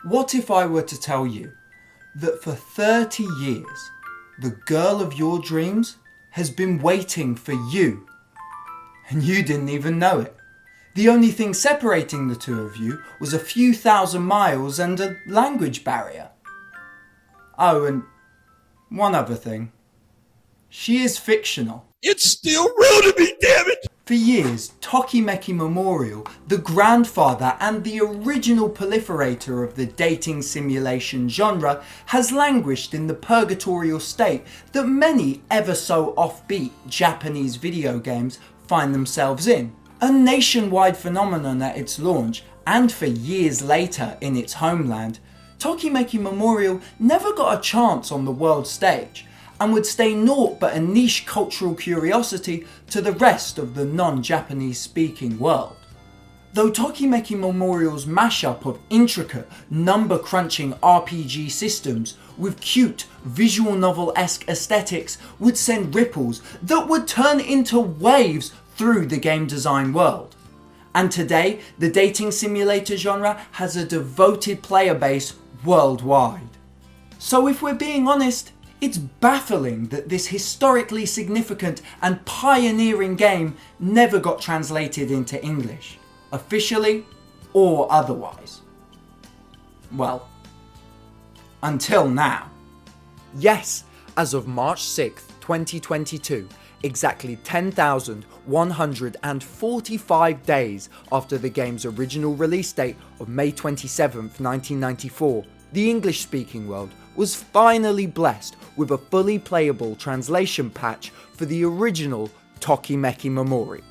What if I were to tell you that for 30 years, the girl of your dreams has been waiting for you, and you didn't even know it? The only thing separating the two of you was a few thousand miles and a language barrier. Oh, and one other thing. She is fictional. It's still real to me, damn it! For years, Tokimeki Memorial, the grandfather and the original proliferator of the dating simulation genre, has languished in the purgatorial state that many ever so offbeat Japanese video games find themselves in. A nationwide phenomenon at its launch, and for years later in its homeland, Tokimeki Memorial never got a chance on the world stage, and would stay naught but a niche cultural curiosity to the rest of the non-Japanese speaking world. Though Tokimeki Memorial's mashup of intricate, number-crunching RPG systems with cute, visual novel-esque aesthetics would send ripples that would turn into waves through the game design world. And today, the dating simulator genre has a devoted player base worldwide. So if we're being honest, it's baffling that this historically significant and pioneering game never got translated into English, officially or otherwise. Well, until now. Yes, as of March 6th, 2022, exactly 10,145 days after the game's original release date of May 27th, 1994, the English-speaking world was finally blessed with a fully playable translation patch for the original Tokimeki Memorial.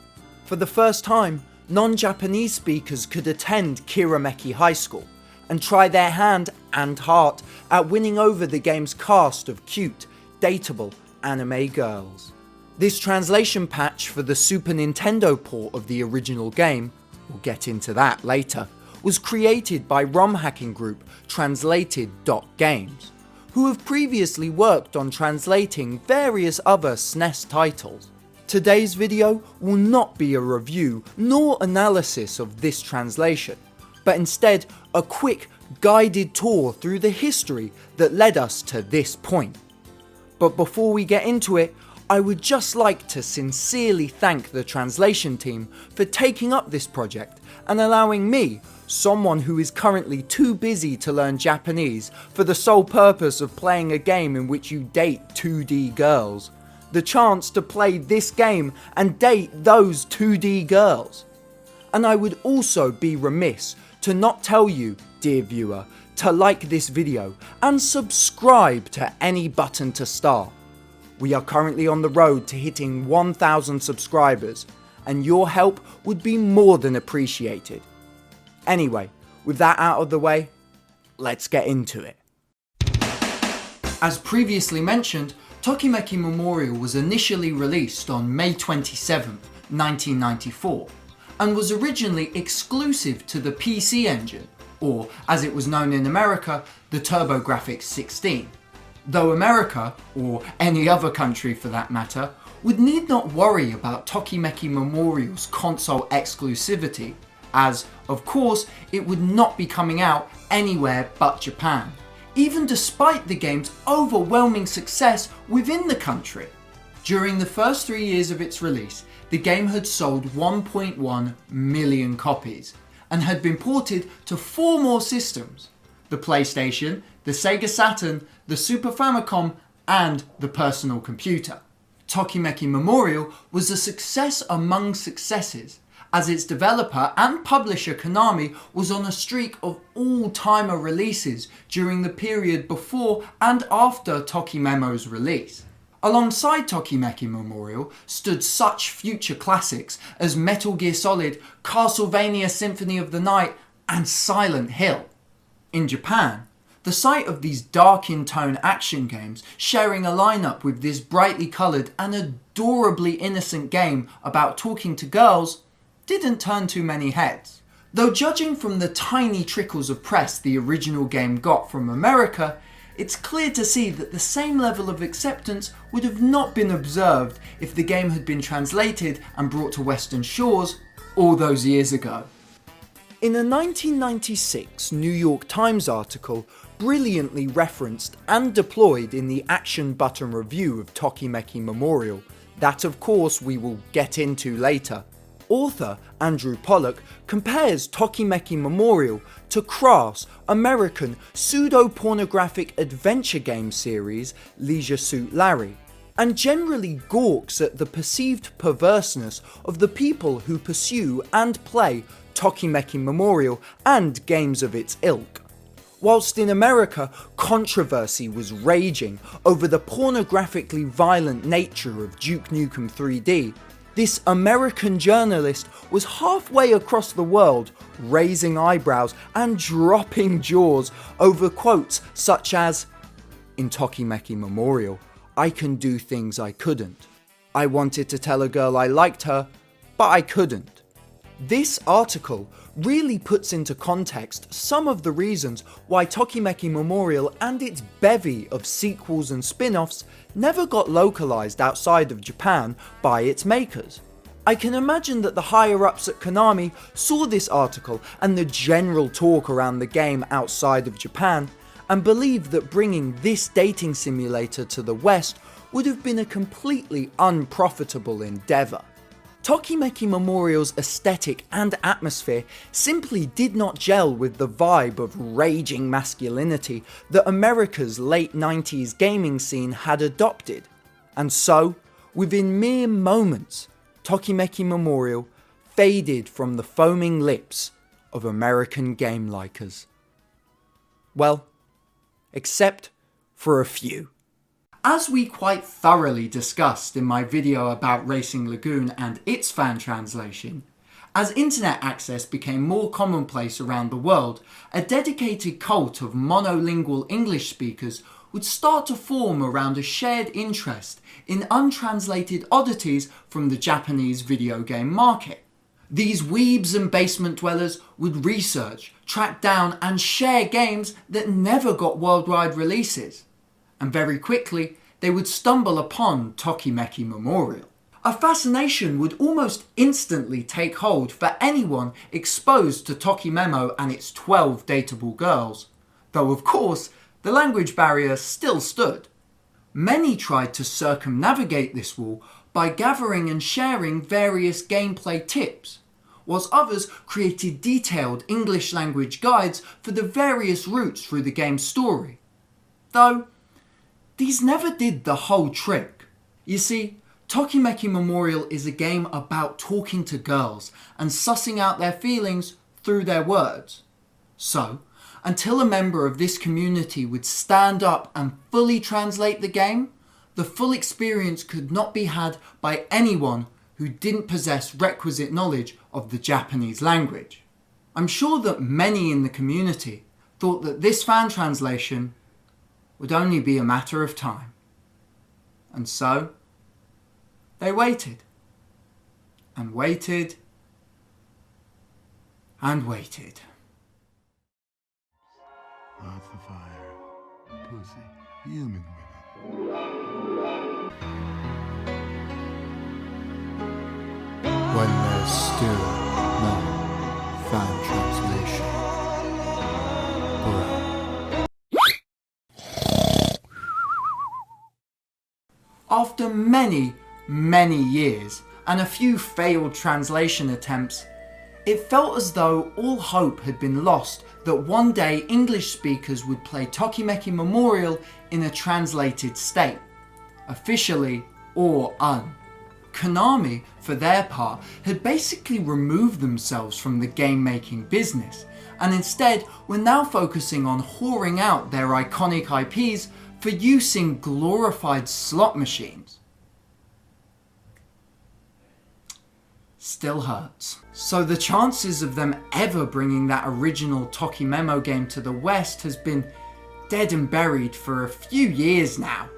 For the first time, non-Japanese speakers could attend Kirameki High School and try their hand and heart at winning over the game's cast of cute, dateable anime girls. This translation patch for the Super Nintendo port of the original game, we'll get into that later, was created by ROM hacking group Translated.Games, who have previously worked on translating various other SNES titles. Today's video will not be a review nor analysis of this translation, but instead a quick guided tour through the history that led us to this point. But before we get into it, I would just like to sincerely thank the translation team for taking up this project and allowing me, someone who is currently too busy to learn Japanese for the sole purpose of playing a game in which you date 2D girls, the chance to play this game and date those 2D girls. And I would also be remiss to not tell you, dear viewer, to like this video and subscribe to any button to start. We are currently on the road to hitting 1,000 subscribers, and your help would be more than appreciated. Anyway, with that out of the way, let's get into it. As previously mentioned, Tokimeki Memorial was initially released on May 27, 1994, and was originally exclusive to the PC Engine, or as it was known in America, the TurboGrafx 16. Though America, or any other country for that matter, would need not worry about Tokimeki Memorial's console exclusivity, as, of course, it would not be coming out anywhere but Japan, even despite the game's overwhelming success within the country. During the first 3 years of its release, the game had sold 1.1 million copies, and had been ported to 4 more systems: the PlayStation, the Sega Saturn, the Super Famicom, and the personal computer. Tokimeki Memorial was a success among successes, as its developer and publisher Konami was on a streak of all-timer releases during the period before and after Tokimemo's release. Alongside Tokimeki Memorial stood such future classics as Metal Gear Solid, Castlevania Symphony of the Night, and Silent Hill. In Japan, the sight of these dark in tone action games sharing a lineup with this brightly coloured and adorably innocent game about talking to girls didn't turn too many heads. Though judging from the tiny trickles of press the original game got from America, it's clear to see that the same level of acceptance would have not been observed if the game had been translated and brought to Western shores all those years ago. In a 1996 New York Times article, brilliantly referenced and deployed in the action button review of Tokimeki Memorial, that of course we will get into later, author Andrew Pollock compares Tokimeki Memorial to crass American pseudo-pornographic adventure game series Leisure Suit Larry, and generally gawks at the perceived perverseness of the people who pursue and play Tokimeki Memorial and games of its ilk. Whilst in America, controversy was raging over the pornographically violent nature of Duke Nukem 3D, this American journalist was halfway across the world raising eyebrows and dropping jaws over quotes such as, "In Tokimeki Memorial, I can do things I couldn't. I wanted to tell a girl I liked her, but I couldn't." This article really puts into context some of the reasons why Tokimeki Memorial and its bevy of sequels and spin-offs never got localized outside of Japan by its makers. I can imagine that the higher-ups at Konami saw this article and the general talk around the game outside of Japan and believed that bringing this dating simulator to the West would have been a completely unprofitable endeavour. Tokimeki Memorial's aesthetic and atmosphere simply did not gel with the vibe of raging masculinity that America's late 90s gaming scene had adopted, and so, within mere moments, Tokimeki Memorial faded from the foaming lips of American game likers. Well, except for a few. As we quite thoroughly discussed in my video about Racing Lagoon and its fan translation, as internet access became more commonplace around the world, a dedicated cult of monolingual English speakers would start to form around a shared interest in untranslated oddities from the Japanese video game market. These weebs and basement dwellers would research, track down and share games that never got worldwide releases. And very quickly, they would stumble upon Tokimeki Memorial. A fascination would almost instantly take hold for anyone exposed to Tokimemo and its 12 dateable girls, though of course, the language barrier still stood. Many tried to circumnavigate this wall by gathering and sharing various gameplay tips, whilst others created detailed English language guides for the various routes through the game's story. Though, these never did the whole trick. You see, Tokimeki Memorial is a game about talking to girls and sussing out their feelings through their words. So, until a member of this community would stand up and fully translate the game, the full experience could not be had by anyone who didn't possess requisite knowledge of the Japanese language. I'm sure that many in the community thought that this fan translation would only be a matter of time. And so, they waited, and waited, and waited. Lots of fire, pussy, human women. When there's still no fan translation. Bro. After many years and a few failed translation attempts, it felt as though all hope had been lost that one day English speakers would play Tokimeki Memorial in a translated state, officially or un. Konami, for their part, had basically removed themselves from the game-making business, and instead were now focusing on whoring out their iconic IPs for use in glorified slot machines. Still hurts. So the chances of them ever bringing that original Tokimemo game to the West has been dead and buried for a few years now.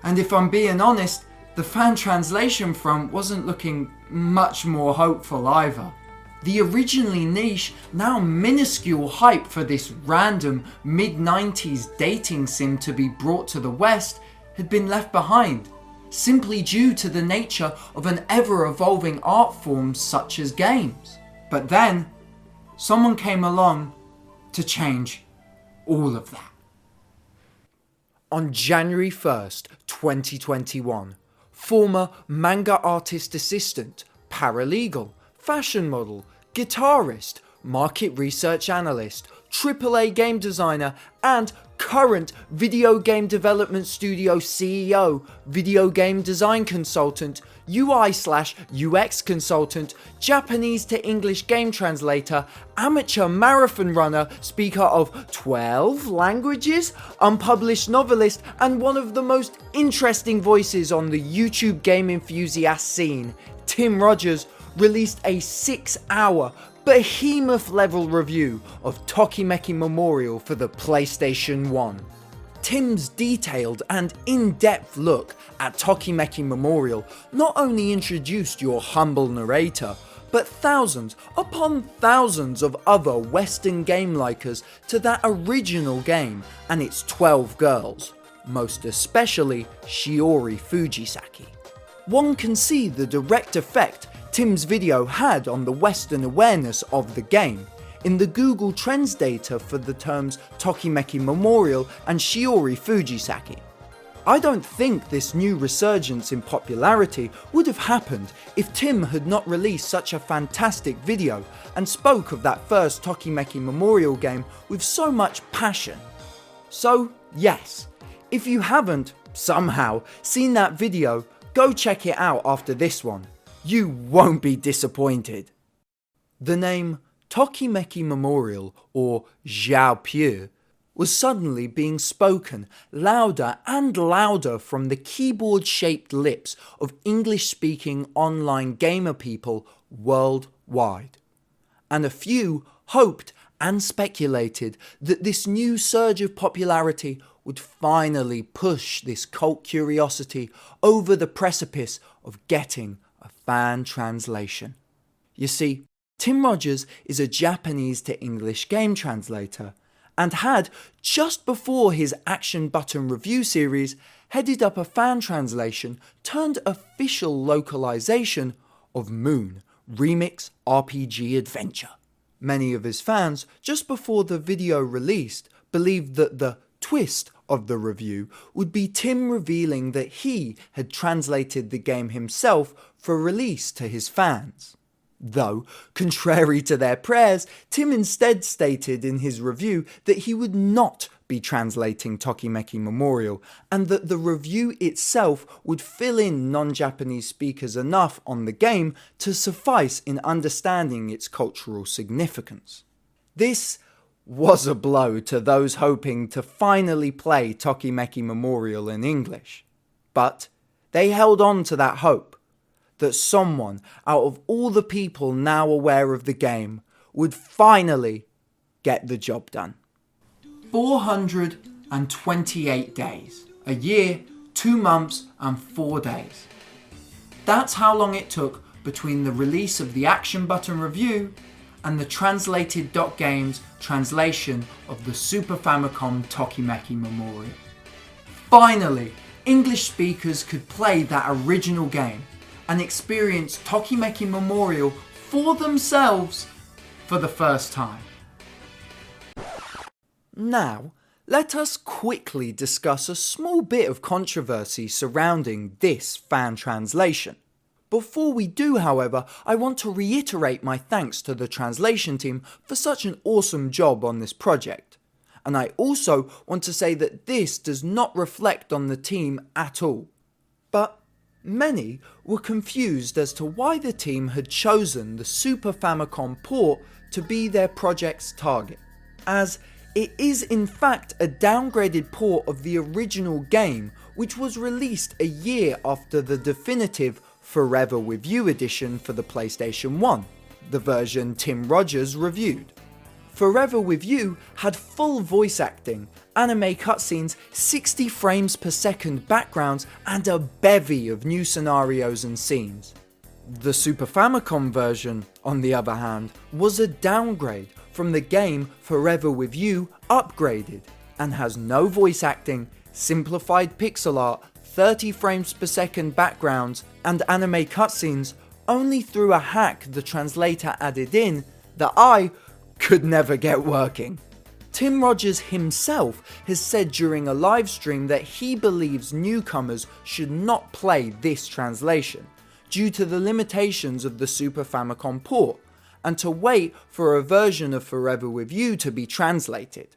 And if I'm being honest, the fan translation front wasn't looking much more hopeful either. The originally niche, now minuscule hype for this random mid-90s dating sim to be brought to the West had been left behind, simply due to the nature of an ever-evolving art form such as games. But then, someone came along to change all of that. On January 1st, 2021, former manga artist assistant, paralegal, fashion model, guitarist, market research analyst, AAA game designer, and current video game development studio CEO, video game design consultant, UI/UX consultant, Japanese to English game translator, amateur marathon runner, speaker of 12 languages, unpublished novelist, and one of the most interesting voices on the YouTube game enthusiast scene, Tim Rogers, released a 6-hour behemoth level review of Tokimeki Memorial for the PlayStation 1. Tim's detailed and in-depth look at Tokimeki Memorial not only introduced your humble narrator, but thousands upon thousands of other Western game likers to that original game and its 12 girls, most especially Shiori Fujisaki. One can see the direct effect Tim's video had on the Western awareness of the game in the Google Trends data for the terms Tokimeki Memorial and Shiori Fujisaki. I don't think this new resurgence in popularity would have happened if Tim had not released such a fantastic video and spoke of that first Tokimeki Memorial game with so much passion. So yes, if you haven't, somehow, seen that video, go check it out after this one. You won't be disappointed. The name Tokimeki Memorial, or Xiaopiu, was suddenly being spoken louder and louder from the keyboard-shaped lips of English-speaking online gamer people worldwide. And a few hoped and speculated that this new surge of popularity would finally push this cult curiosity over the precipice of getting a fan translation. You see, Tim Rogers is a Japanese to English game translator and had, just before his Action Button review series, headed up a fan translation turned official localization of Moon Remix RPG Adventure. Many of his fans, just before the video released, believed that the twist of the review would be Tim revealing that he had translated the game himself for release to his fans. Though, contrary to their prayers, Tim instead stated in his review that he would not be translating Tokimeki Memorial, and that the review itself would fill in non-Japanese speakers enough on the game to suffice in understanding its cultural significance. This was a blow to those hoping to finally play Tokimeki Memorial in English. But they held on to that hope, that someone out of all the people now aware of the game would finally get the job done. 428 days, a year, 2 months and 4 days. That's how long it took between the release of the Action Button review and the translated .games translation of the Super Famicom Tokimeki Memorial. Finally, English speakers could play that original game and experience Tokimeki Memorial for themselves for the first time. Now, let us quickly discuss a small bit of controversy surrounding this fan translation. Before we do, however, I want to reiterate my thanks to the translation team for such an awesome job on this project. And I also want to say that this does not reflect on the team at all. But many were confused as to why the team had chosen the Super Famicom port to be their project's target, as it is in fact a downgraded port of the original game, which was released a year after the definitive Forever With You edition for the PlayStation 1, the version Tim Rogers reviewed. Forever With You had full voice acting, anime cutscenes, 60 frames per second backgrounds, and a bevy of new scenarios and scenes. The Super Famicom version, on the other hand, was a downgrade from the game Forever With You upgraded, and has no voice acting, simplified pixel art, 30 frames per second backgrounds, and anime cutscenes only through a hack the translator added in that I could never get working. Tim Rogers himself has said during a live stream that he believes newcomers should not play this translation due to the limitations of the Super Famicom port, and to wait for a version of Forever With You to be translated.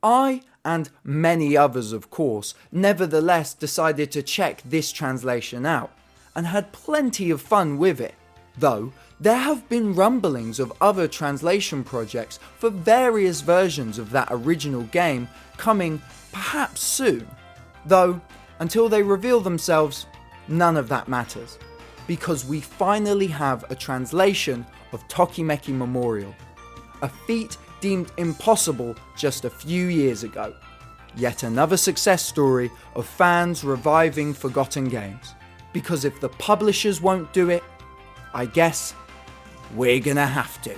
I, and many others of course, nevertheless decided to check this translation out, and had plenty of fun with it, though there have been rumblings of other translation projects for various versions of that original game coming perhaps soon, though until they reveal themselves, none of that matters, because we finally have a translation of Tokimeki Memorial, a feat deemed impossible just a few years ago. Yet another success story of fans reviving forgotten games, because if the publishers won't do it, I guess we're gonna have to.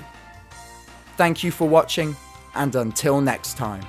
Thank you for watching, and until next time.